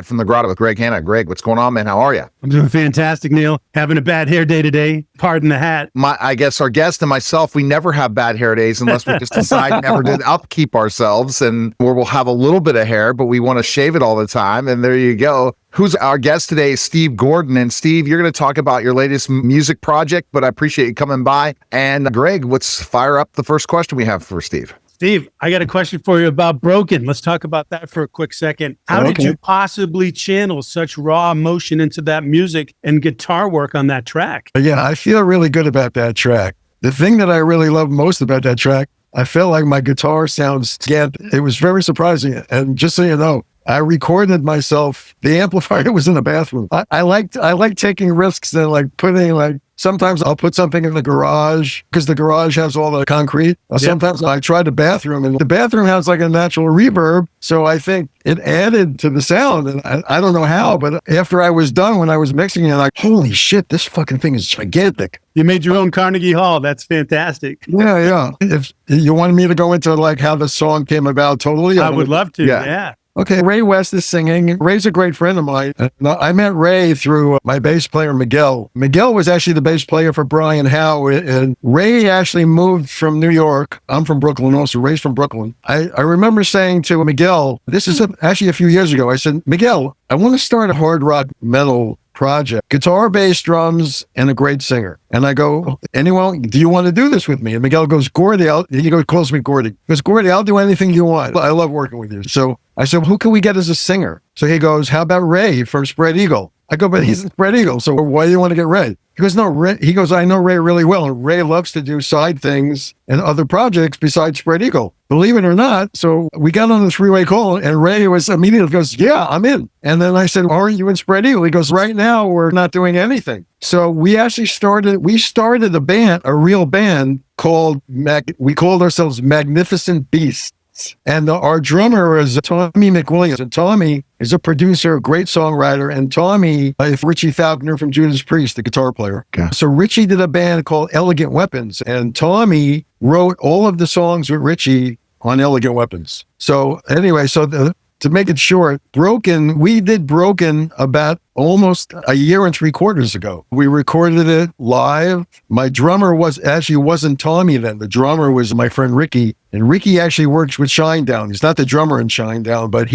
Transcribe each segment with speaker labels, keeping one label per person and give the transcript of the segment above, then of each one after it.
Speaker 1: From the Grotto with Greg Hanna. Greg, what's going on, man? How are you?
Speaker 2: I'm doing fantastic, Neil. Having a bad hair day today. Pardon the hat.
Speaker 1: I guess our guest and myself, we never have bad hair days unless we just decide never to upkeep ourselves, and where we'll have a little bit of hair, but we want to shave it all the time. And there you go. Who's our guest today is Steve Gordon. And Steve, you're going to talk about your latest music project, but I appreciate you coming by. And Greg, let's fire up the first question we have for Steve.
Speaker 2: Steve, I got a question for you about Broken. Let's talk about that for a quick second. How did you possibly channel such raw emotion into that music and guitar work on that track?
Speaker 3: Yeah, I feel really good about that track. The thing that I really love most about that track, I felt like my guitar sounds scant. It was very surprising. And just so you know, I recorded myself. The amplifier was in the bathroom. I like taking risks and like putting sometimes I'll put something in the garage because the garage has all the concrete. Sometimes I try the bathroom, and the bathroom has like a natural reverb. So I think it added to the sound. And I don't know how, but after I was done, when I was mixing it, like, holy shit, this fucking thing is gigantic.
Speaker 2: You made your own Carnegie Hall. That's fantastic.
Speaker 3: Yeah. If you wanted me to go into like how the song came about totally,
Speaker 2: I would love to. Yeah.
Speaker 3: Okay, Ray West is singing. Ray's a great friend of mine. I met Ray through my bass player, Miguel. Miguel was actually the bass player for Brian Howe, and Ray actually moved from New York. I'm from Brooklyn also. Ray's from Brooklyn. I remember saying to Miguel, this is actually a few years ago, I said, Miguel, I want to start a hard rock metal project, guitar, bass, drums, and a great singer. And I go, anyone, do you want to do this with me? And Miguel goes, Gordy, calls me Gordy. He goes, Gordy, I'll do anything you want. I love working with you. So I said, who can we get as a singer? So he goes, how about Ray from Spread Eagle? I go, but he's in Spread Eagle, so why do you want to get Ray? He goes, no, Ray. He goes, I know Ray really well, and Ray loves to do side things and other projects besides Spread Eagle. Believe it or not, so we got on the three-way call, and Ray was immediately goes, yeah, I'm in. And then I said, aren't you in Spread Eagle? He goes, right now, we're not doing anything. So we actually started a band, a real band called, we called ourselves Magnificent Beasts. And our drummer is Tommy McWilliams. And Tommy is a producer, a great songwriter. And Tommy is Richie Faulkner from Judas Priest, the guitar player. Okay. So Richie did a band called Elegant Weapons. And Tommy wrote all of the songs with Richie on Elegant Weapons. So anyway, to make it short, we did Broken about almost a year and 3/4 ago. We recorded it live. My drummer wasn't Tommy then. The drummer was my friend Ricky. And Ricky actually works with Shinedown. He's not the drummer in Shinedown, but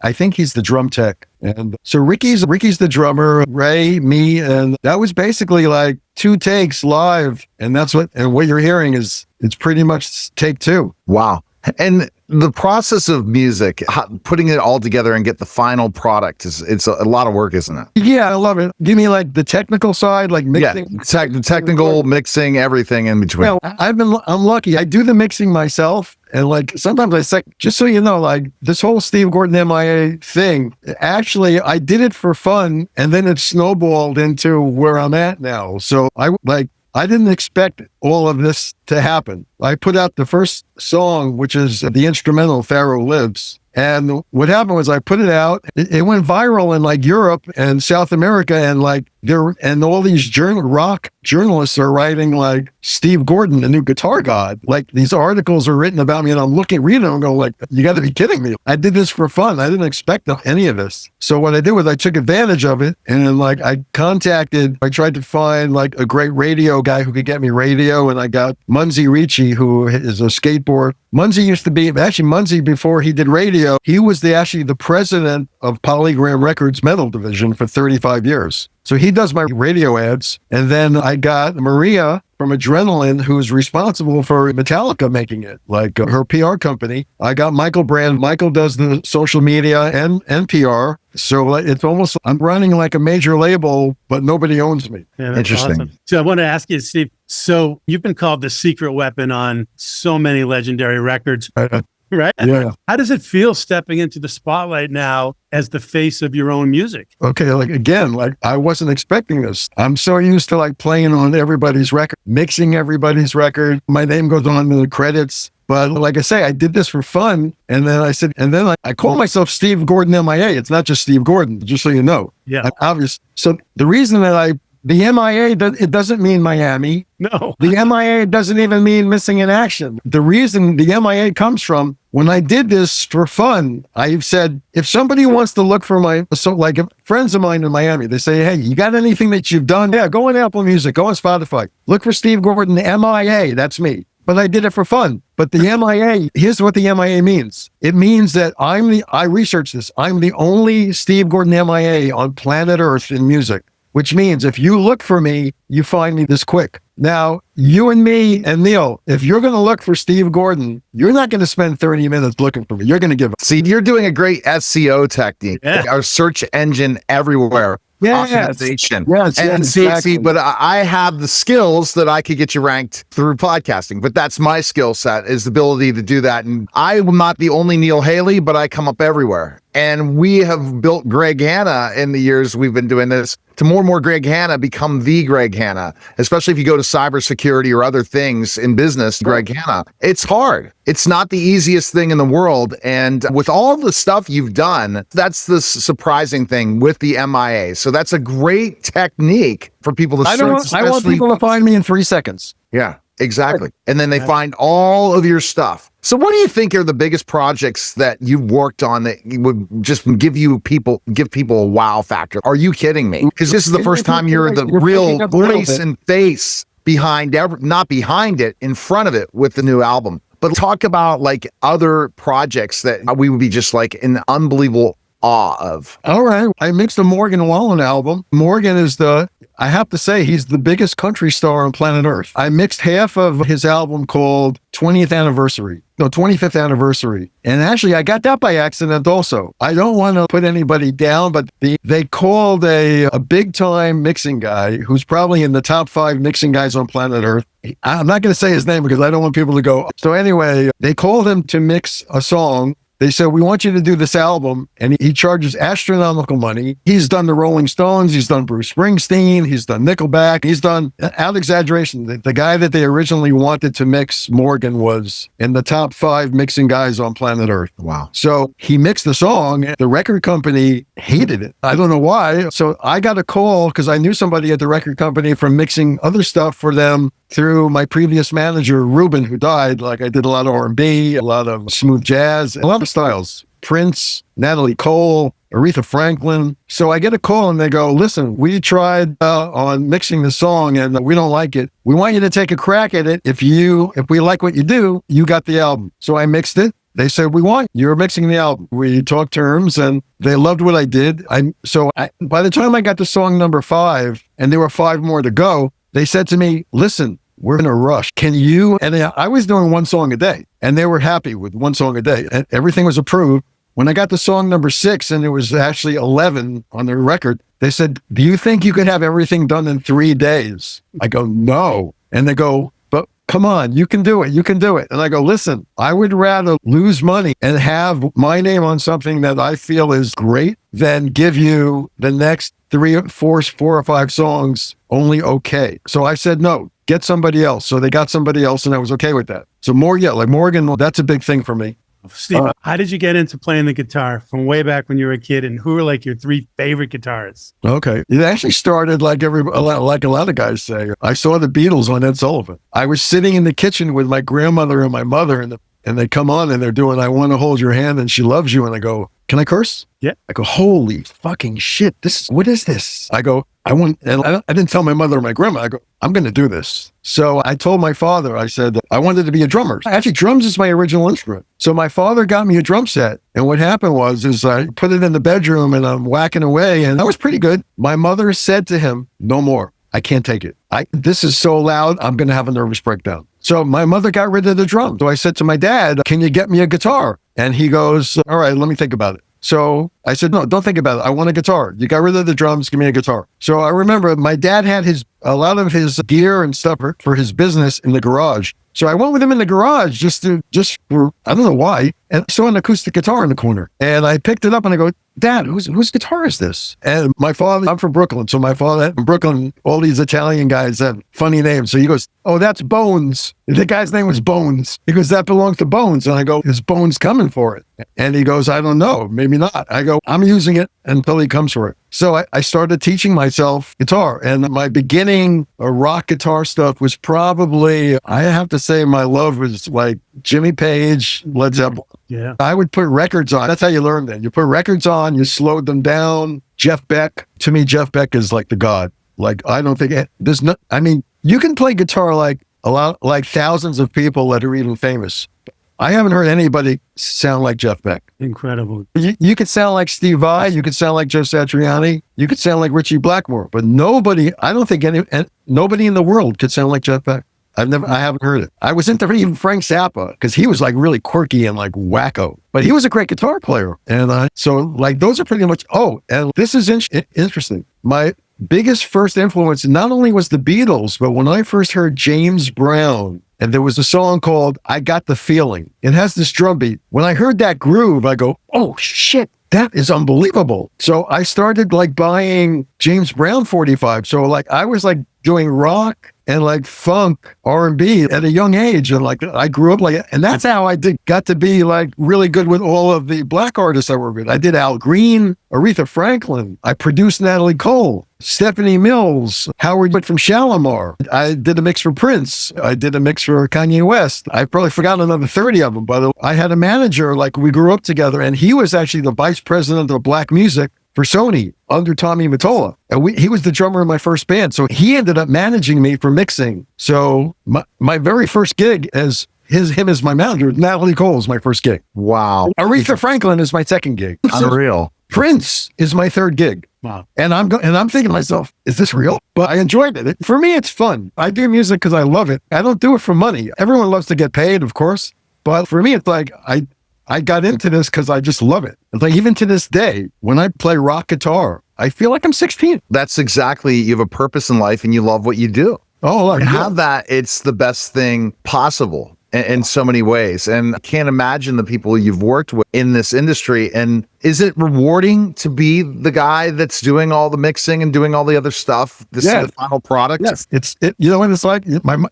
Speaker 3: I think he's the drum tech. And so Ricky's the drummer, Ray, me, and that was basically like 2 takes live. And what you're hearing it's pretty much take 2.
Speaker 1: Wow. And the process of music, putting it all together and get the final product it's a lot of work, isn't it?
Speaker 3: Yeah, I love it. Give me like the technical side, like mixing.
Speaker 1: Yeah, the technical, mixing, everything in between.
Speaker 3: Well, I'm lucky. I do the mixing myself. And like, sometimes I say, just so you know, like this whole Steve Gordon MIA thing, actually, I did it for fun. And then it snowballed into where I'm at now. So I didn't expect all of this to happen. I put out the first song, which is the instrumental Pharaoh Lives. And what happened was I put it out. It went viral in like Europe and South America, and like all these rock journalists are writing like Steve Gordon, the new guitar god. Like these articles are written about me, and I'm reading them and going like, you got to be kidding me. I did this for fun. I didn't expect any of this. So what I did was I took advantage of it, and then like I tried to find like a great radio guy who could get me radio, and I got Munzie Ricci, who is a skateboard. Munzie, before he did radio, he was the president of Polygram Records metal division for 35 years. So he does my radio ads. And then I got Maria from Adrenaline, who's responsible for Metallica making it, like her PR company. I got Michael Brand. Michael does the social media and PR. So it's almost, I'm running like a major label, but nobody owns me.
Speaker 2: Yeah, that's
Speaker 1: interesting.
Speaker 2: Awesome. So I want to ask you, Steve, so you've been called the secret weapon on so many legendary records. Right?
Speaker 3: Yeah.
Speaker 2: How does it feel stepping into the spotlight now as the face of your own music?
Speaker 3: Okay, I wasn't expecting this. I'm so used to like playing on everybody's record, mixing everybody's record. My name goes on in the credits. But like I say, I did this for fun. And then I call myself Steve Gordon MIA. It's not just Steve Gordon, just so you know.
Speaker 2: Yeah.
Speaker 3: Obvious. So the reason that I The MIA, it doesn't mean Miami.
Speaker 2: No.
Speaker 3: The MIA doesn't even mean missing in action. The reason the MIA comes from, when I did this for fun, I've said, if somebody wants to look for like friends of mine in Miami, they say, hey, you got anything that you've done? Yeah, go on Apple Music, go on Spotify. Look for Steve Gordon, MIA, that's me. But I did it for fun. But the MIA, here's what the MIA means. It means that I researched this. I'm the only Steve Gordon MIA on planet Earth in music. Which means if you look for me, you find me this quick. Now, you and me and Neil, if you're going to look for Steve Gordon, you're not going to spend 30 minutes looking for me. You're going to give up.
Speaker 1: See, you're doing a great SEO technique.
Speaker 2: Yeah.
Speaker 1: Our search engine everywhere. Optimization.
Speaker 3: Yes,
Speaker 1: and
Speaker 3: exactly.
Speaker 1: but I have the skills that I could get you ranked through podcasting. But that's my skill set, is the ability to do that. And I'm not the only Neil Haley, but I come up everywhere. And we have built Greg Hanna in the years we've been doing this to more and more Greg Hanna become the Greg Hanna, especially if you go to cybersecurity or other things in business, Greg Hanna. It's hard. It's not the easiest thing in the world. And with all the stuff you've done, that's the surprising thing with the MIA. So that's a great technique for people to search.
Speaker 3: I want people to find me in 3 seconds.
Speaker 1: Yeah, exactly. And then they find all of your stuff. So what do you think are the biggest projects that you've worked on that would just give people a wow factor? Are you kidding me? Because this is the first time you're the real voice and face behind not behind it, in front of it with the new album. But talk about like other projects that we would be just like in unbelievable awe of.
Speaker 3: All right. I mixed a Morgan Wallen album. Morgan is I have to say, he's the biggest country star on planet Earth. I mixed half of his album called 25th Anniversary. And actually, I got that by accident also. I don't want to put anybody down, but they called a big time mixing guy who's probably in the top 5 mixing guys on planet Earth. I'm not going to say his name because I don't want people to go. So anyway, they called him to mix a song. They said, we want you to do this album. And he charges astronomical money. He's done the Rolling Stones. He's done Bruce Springsteen. He's done Nickelback. He's done, out exaggeration, the guy that they originally wanted to mix Morgan was in the top 5 mixing guys on planet Earth.
Speaker 1: Wow.
Speaker 3: So he mixed the song. The record company hated it. I don't know why. So I got a call because I knew somebody at the record company from mixing other stuff for them through my previous manager, Ruben, who died. Like I did a lot of R&B, a lot of smooth jazz, a lot of styles. Prince, Natalie Cole, Aretha Franklin. So I get a call and they go, listen, we tried on mixing the song and we don't like it. We want you to take a crack at it. If we like what you do, you got the album. So I mixed it. They said, you're mixing the album. We talked terms and they loved what I did. By the time I got to song number 5 and there were 5 more to go, they said to me, listen, we're in a rush. Can you? And I was doing 1 song a day and they were happy with 1 song a day and everything was approved. When I got to song number 6 and there was actually 11 on the record, they said, do you think you could have everything done in 3 days? I go, no. And they go, but come on, you can do it. You can do it. And I go, listen, I would rather lose money and have my name on something that I feel is great than give you the next 3 or 5 songs only okay. So I said, no, get somebody else. So they got somebody else and I was okay with that. So Morgan, that's a big thing for me.
Speaker 2: Steve, how did you get into playing the guitar from way back when you were a kid, and who are like your 3 favorite guitarists? Okay.
Speaker 3: It actually started like a lot of guys say. I saw the Beatles on Ed Sullivan. I was sitting in the kitchen with my grandmother and my mother and they come on and they're doing, I Want to Hold Your Hand and She Loves You. And I go, can I curse?
Speaker 2: Yeah.
Speaker 3: I go, holy fucking shit. What is this? I go, and I didn't tell my mother or my grandma. I go, I'm going to do this. So I told my father, I said, I wanted to be a drummer. Actually, drums is my original instrument. So my father got me a drum set. And what happened is I put it in the bedroom and I'm whacking away and I was pretty good. My mother said to him, no more. I can't take it. This is so loud. I'm going to have a nervous breakdown. So my mother got rid of the drum. So I said to my dad, can you get me a guitar? And he goes, all right, let me think about it. So I said, no, don't think about it. I want a guitar. You got rid of the drums. Give me a guitar. So I remember my dad had his a lot of his gear and stuff for his business in the garage. So I went with him in the garage just for, I don't know why. And I saw an acoustic guitar in the corner. And I picked it up and I go, Dad, whose guitar is this? And my father, I'm from Brooklyn. So my father in Brooklyn, all these Italian guys have funny names. So he goes, oh, that's Bones. The guy's name was Bones. He goes, that belongs to Bones. And I go, is Bones coming for it? And he goes, I don't know, maybe not. I go, I'm using it until he comes for it. So I started teaching myself guitar. And my beginning rock guitar stuff was probably, I have to say my love was like Jimmy Page, Led Zeppelin.
Speaker 2: Yeah.
Speaker 3: I would put records on. That's how you learn that. You put records on, you slowed them down. Jeff Beck, to me, Jeff Beck is like the god. Like, I don't think there's no, I mean, you can play guitar like thousands of people that are even famous. I haven't heard anybody sound like Jeff Beck.
Speaker 2: Incredible.
Speaker 3: You could sound like Steve Vai. You could sound like Joe Satriani. You could sound like Richie Blackmore. But nobody, I don't think nobody in the world could sound like Jeff Beck. I haven't heard it. I was into even Frank Zappa because he was like really quirky and like wacko, but he was a great guitar player. And so like those are pretty much, and this is interesting. My biggest first influence not only was the Beatles, but when I first heard James Brown, and there was a song called I Got the Feeling. It has this drum beat. When I heard that groove, I go, oh shit, that is unbelievable. So I started like buying James Brown 45. So like I was like doing rock and like funk, R&B at a young age. And like I grew up like, and that's how I got to be like really good with all of the black artists I worked with. I did Al Green, Aretha Franklin. I produced Natalie Cole, Stephanie Mills, Howard from Shalimar. I did a mix for Prince. I did a mix for Kanye West. I probably forgot another 30 of them, but I had a manager, like we grew up together, and he was actually the vice president of black music for Sony under Tommy Mottola. And he was the drummer in my first band. So he ended up managing me for mixing. So my very first gig as him as my manager, Natalie Cole is my first gig.
Speaker 1: Wow.
Speaker 3: Aretha Franklin is my second gig.
Speaker 1: Unreal.
Speaker 3: Prince is my third gig.
Speaker 2: Wow.
Speaker 3: And I'm thinking to myself, is this real? But I enjoyed it. For me, it's fun. I do music because I love it. I don't do it for money. Everyone loves to get paid, of course. But for me, it's like I got into this because I just love it. It's like even to this day, when I play rock guitar, I feel like I'm 16.
Speaker 1: That's exactly, you have a purpose in life and you love what you do.
Speaker 3: Oh,
Speaker 1: and have that, it's the best thing possible in so many ways. And I can't imagine the people you've worked with in this industry. And is it rewarding to be the guy that's doing all the mixing and doing all the other stuff? This is the final product?
Speaker 3: Yes. You know what it's like?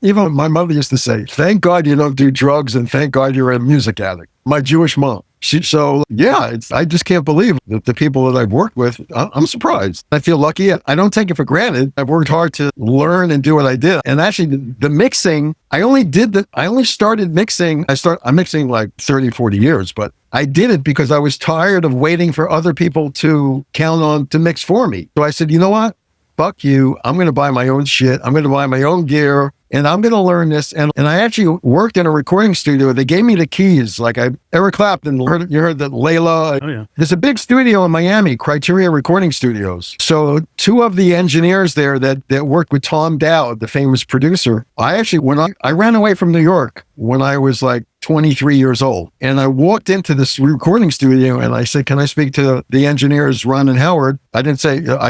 Speaker 3: Even my mother used to say, thank God you don't do drugs and thank God you're a music addict. My Jewish mom. I just can't believe that the people that I've worked with, I'm surprised. I feel lucky. I don't take it for granted. I've worked hard to learn and do what I did. And actually the mixing, I only started mixing. I'm mixing like 30, 40 years, but I did it because I was tired of waiting for other people to count on to mix for me. So I said, you know what? Fuck you. I'm going to buy my own shit. I'm going to buy my own gear. And I'm going to learn this. And I actually worked in a recording studio. They gave me the keys. Like Eric Clapton, you heard that Layla.
Speaker 2: Oh, yeah.
Speaker 3: There's a big studio in Miami, Criteria Recording Studios. So two of the engineers there that worked with Tom Dowd, the famous producer, I ran away from New York when I was like 23 years old. And I walked into this recording studio and I said, can I speak to the engineers, Ron and Howard? I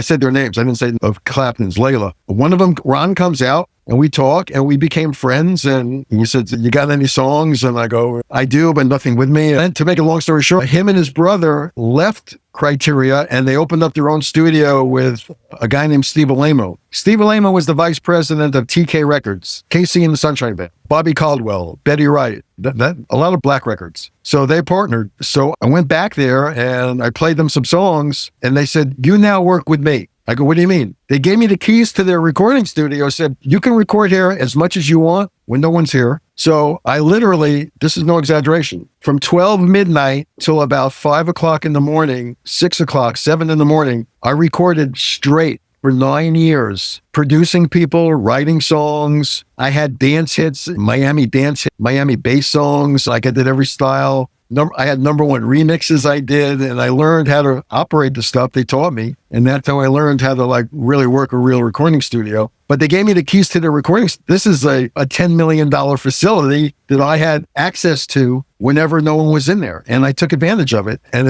Speaker 3: said their names. I didn't say of Clapton's, Layla. One of them, Ron, comes out. And we talk and we became friends. And he said, you got any songs? And I go, I do, but nothing with me. And to make a long story short, him and his brother left Criteria and they opened up their own studio with a guy named Steve Alamo. Steve Alamo was the vice president of TK Records, Casey and the Sunshine Band, Bobby Caldwell, Betty Wright, a lot of black records. So they partnered. So I went back there and I played them some songs and they said, you now work with me. I go, what do you mean? They gave me the keys to their recording studio, said, you can record here as much as you want when no one's here. So I literally, this is no exaggeration, from 12 midnight till about 5 o'clock in the morning, 6 o'clock, 7 in the morning, I recorded straight for 9 years, producing people, writing songs. I had dance hits, Miami bass songs. Like I did every style. I had number one remixes I did, and I learned how to operate the stuff they taught me. And that's how I learned how to like really work a real recording studio. but they gave me the keys to the recordings. This is a $10 million facility that I had access to whenever no one was in there. And I took advantage of it. And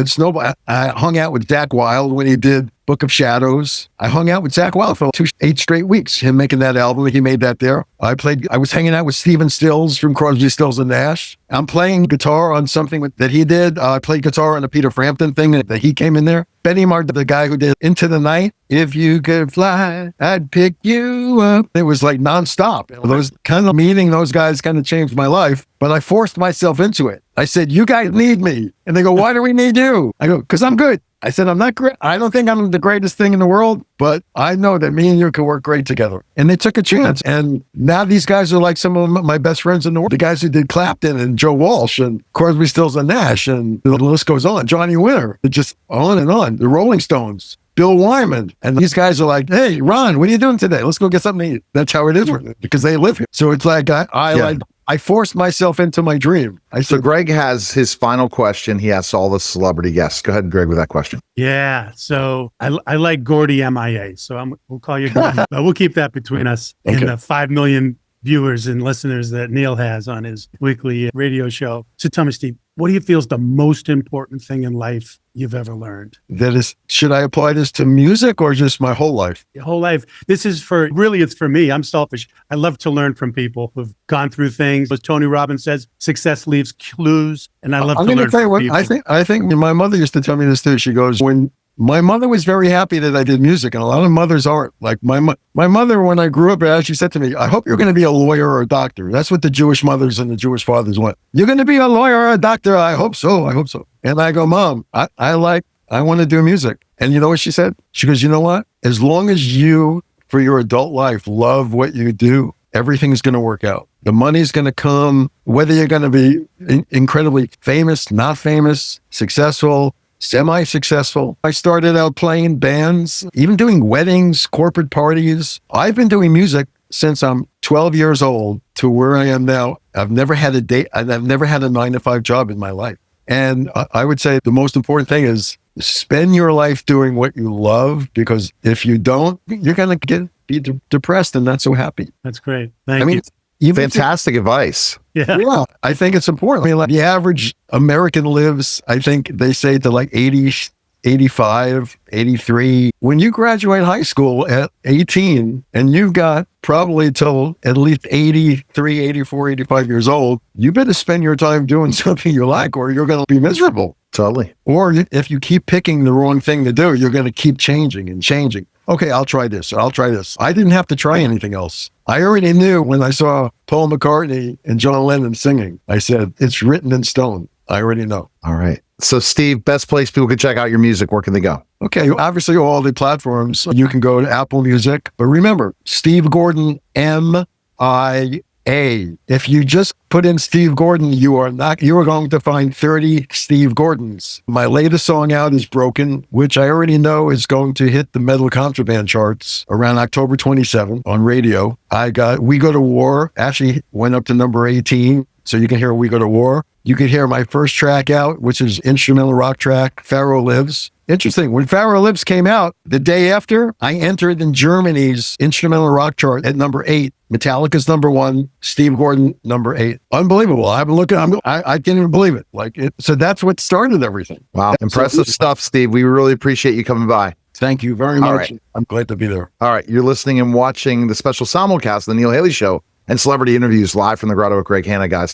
Speaker 3: I hung out with Zakk Wylde when he did Book of Shadows. I hung out with Zakk Wylde for 8 straight weeks, him making that album. He made that there. I was hanging out with Stephen Stills from Crosby, Stills and Nash. I'm playing guitar on something that he did. I played guitar on a Peter Frampton thing that he came in there. Benny Martin, the guy who did Into the Night, if you could fly, I'd pick you up. It was like nonstop. Those kind of meeting those guys kind of changed my life, but I forced myself into it. I said, you guys need me. And they go, why do we need you? I go, because I'm good. I said, I'm not great. I don't think I'm the greatest thing in the world, but I know that me and you can work great together. And they took a chance. And now these guys are like some of my best friends in the world. The guys who did Clapton and Joe Walsh and Crosby, Stills and Nash, and the list goes on. Johnny Winter, just on and on. The Rolling Stones, Bill Wyman. And these guys are like, hey, Ron, what are you doing today? Let's go get something to eat. That's how it is with it, because they live here. So it's like, I forced myself into my dream.
Speaker 1: So Greg has his final question. He asks all the celebrity guests. Go ahead, Greg, with that question.
Speaker 2: Yeah. So I like Gordy MIA. So we'll call you Gordy. But we'll keep that between us and the 5 million viewers and listeners that Neil has on his weekly radio show. So tell me, Steve, what do you feel is the most important thing in life you've ever learned?
Speaker 3: That is, should I apply this to music or just my whole life?
Speaker 2: Your whole life. This is it's for me. I'm selfish. I love to learn from people who've gone through things. As Tony Robbins says, success leaves clues. And I love to learn from people.
Speaker 3: I think my mother used to tell me this too. She goes, when my mother was very happy that I did music, and a lot of mothers aren't. Like my mother, when I grew up, she said to me, I hope you're going to be a lawyer or a doctor. That's what the Jewish mothers and the Jewish fathers want. You're going to be a lawyer or a doctor? I hope so. I hope so. And I go, Mom, I want to do music. And you know what she said? She goes, you know what? As long as you, for your adult life, love what you do, everything's going to work out. The money's going to come, whether you're going to be incredibly famous, not famous, successful, semi-successful. I started out playing bands, even doing weddings, corporate parties. I've been doing music since I'm 12 years old to where I am now. I've never had a 9-to-5 job in my life. And I would say the most important thing is spend your life doing what you love, because if you don't, you're going to be depressed and not so happy.
Speaker 2: That's great. Thank you.
Speaker 1: Fantastic advice.
Speaker 2: Yeah.
Speaker 3: I think it's important. I mean, like the average American lives, I think they say to like 80, 85, 83. When you graduate high school at 18 and you've got probably till at least 83, 84, 85 years old, you better spend your time doing something you like or you're going to be miserable.
Speaker 1: Totally.
Speaker 3: Or if you keep picking the wrong thing to do, you're going to keep changing and changing. Okay, I'll try this. I'll try this. I didn't have to try anything else. I already knew when I saw Paul McCartney and John Lennon singing. I said, it's written in stone. I already know.
Speaker 1: All right. So Steve, best place people can check out your music, where can they go?
Speaker 3: Okay, obviously all the platforms. You can go to Apple Music. But remember, Steve Gordon, MIA. If you just put in Steve Gordon, you are going to find 30 Steve Gordons. My latest song out is Broken, which I already know is going to hit the Metal Contraband charts around October 27 on radio. I got We Go to War, actually went up to number 18. So you can hear We Go to War. You can hear my first track out, which is instrumental rock track, Pharaoh Lives. Interesting. When Pharaoh Lives came out, the day after, I entered in Germany's instrumental rock chart at number 8. Metallica's number 1, Steve Gordon number 8. Unbelievable. I can't even believe it. So that's what started everything.
Speaker 1: Wow. Impressive stuff, Steve. We really appreciate you coming by.
Speaker 3: Thank you very much.
Speaker 1: Right.
Speaker 3: I'm glad to be there.
Speaker 1: All right. You're listening and watching the special simulcast of The Neil Haley Show and celebrity interviews live from the Grotto with Greg Hanna, guys.